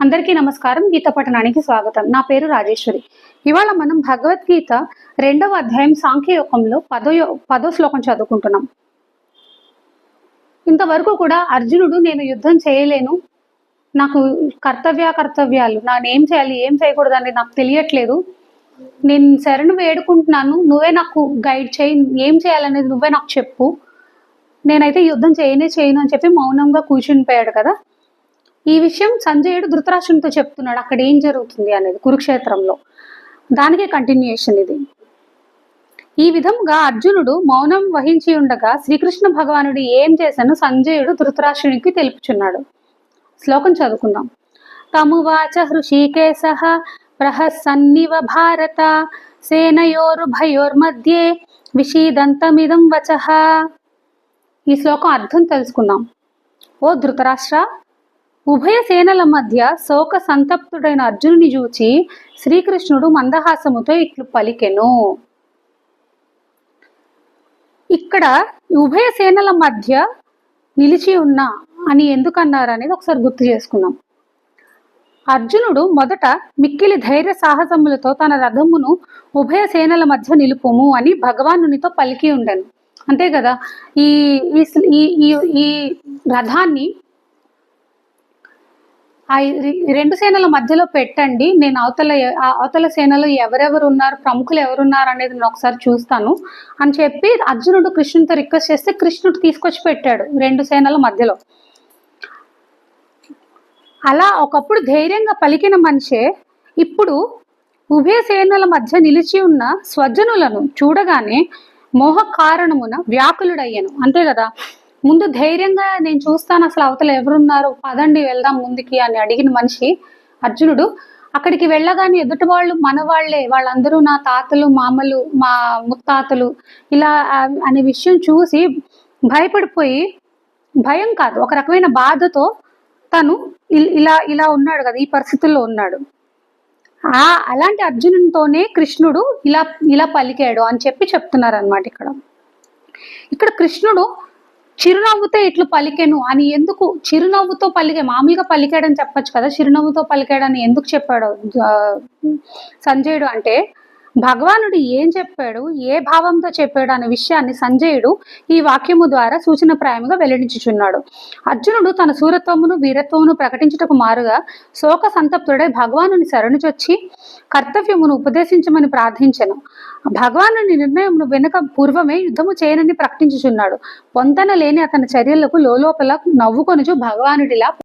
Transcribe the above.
అందరికీ నమస్కారం. గీత పఠనానికి స్వాగతం. నా పేరు రాజేశ్వరి. ఇవాళ మనం భగవద్గీత 2వ అధ్యాయం సాంఖ్యయోగంలో 10వ శ్లోకం చదువుకుంటున్నాం. ఇంతవరకు కూడా అర్జునుడు నేను యుద్ధం చేయలేను, నాకు కర్తవ్యాలు, నానేం చేయాలి ఏం చేయకూడదు అనేది నాకు తెలియట్లేదు, నేను శరణు వేడుకుంటున్నాను, నువ్వే నాకు గైడ్ చేయి, ఏం చేయాలనేది నువ్వే నాకు చెప్పు, నేనైతే యుద్ధం చేయను అని చెప్పి మౌనంగా కూర్చునిపోయాడు కదా. ఈ విషయం సంజయుడు ధృతరాష్ట్రునితో చెప్తున్నాడు అక్కడ ఏం జరుగుతుంది అనేది కురుక్షేత్రంలో. దానికే కంటిన్యూయేషన్ ఇది. ఈ విధంగా అర్జునుడు మౌనం వహించి ఉండగా శ్రీకృష్ణ భగవానుడు ఏం చేశానో సంజయుడు ధృతరాష్ట్రునికి తెలుపుచున్నాడు. శ్లోకం చదువుకుందాం. తమువాచ హృషీకేశః ప్రహసన్నివ భారత సేనయోరుభయోర్మధ్యే విషీదంతమిదం వచః. ఈ శ్లోకం అర్థం తెలుసుకుందాం. ఓ ధృతరాష్ట్ర, ఉభయ సేనల మధ్య శోక సంతప్తుడైన అర్జునుని చూచి శ్రీకృష్ణుడు మందహాసముతో ఇట్లు పలికెను. ఇక్కడ ఉభయ సేనల మధ్య నిలిచి ఉన్నా అని ఎందుకన్నారు అనేది ఒకసారి గుర్తు చేసుకుందాం. అర్జునుడు మొదట మిక్కిలి ధైర్య సాహసములతో తన రథమును ఉభయ సేనల మధ్య నిలుపుము అని భగవానునితో పలికి ఉండెను. అంతే కదా. ఈ ఈ రథాన్ని రెండు సేనల మధ్యలో పెట్టండి, నేను అవతల సేనలో ఎవరెవరు ఉన్నారు, ప్రముఖులు ఎవరున్నారు అనేది నేను ఒకసారి చూస్తాను అని చెప్పి అర్జునుడు కృష్ణుడితో రిక్వెస్ట్ చేస్తే కృష్ణుడు తీసుకొచ్చి పెట్టాడు రెండు సేనల మధ్యలో. అలా ఒకప్పుడు ధైర్యంగా పలికిన మనిషే ఇప్పుడు ఉభయ సేనల మధ్య నిలిచి ఉన్న స్వజనులను చూడగానే మోహ కారణమున వ్యాకులుడయ్యాను. అంతే కదా. ముందు ధైర్యంగా నేను చూస్తాను అసలు అవతల ఎవరున్నారు, పదండి వెళ్దాం ముందుకి అని అడిగిన మనిషి అర్జునుడు అక్కడికి వెళ్ళగానే ఎదుటి వాళ్ళు మన వాళ్ళే, వాళ్ళందరూ నా తాతలు, మామలు, మా ముత్తాతలు ఇలా అనే విషయం చూసి భయపడిపోయి, భయం కాదు ఒక రకమైన బాధతో తను ఇలా ఉన్నాడు కదా, ఈ పరిస్థితుల్లో ఉన్నాడు. అలాంటి అర్జునునితోనే కృష్ణుడు ఇలా పలికాడు అని చెప్తున్నారు అన్నమాట. ఇక్కడ కృష్ణుడు చిరునవ్వుతో ఇట్లు పలికెను అని ఎందుకు, చిరునవ్వుతో మామూలుగా పలికాడని చెప్పచ్చు కదా, చిరునవ్వుతో పలికాడని ఎందుకు చెప్పాడు సంజయుడు అంటే, భగవానుడు ఏం చెప్పాడు, ఏ భావంతో చెప్పాడు అనే విషయాన్ని సంజయుడు ఈ వాక్యము ద్వారా సూచనప్రాయంగా వెల్లడించుచున్నాడు. అర్జునుడు తన శూరత్వమును వీరత్వమును ప్రకటించుటకు మారుగా శోక సంతప్తుడై భగవానుని శరణుచొచ్చి కర్తవ్యమును ఉపదేశించమని ప్రార్థించెను. భగవానుని నిర్ణయమును వెనుక పూర్వమే యుద్ధము చేయనని ప్రకటించుచున్నాడు. పొంతన లేని అతని చర్యలకు లోపల నవ్వుకొనుచు భగవానుడిలా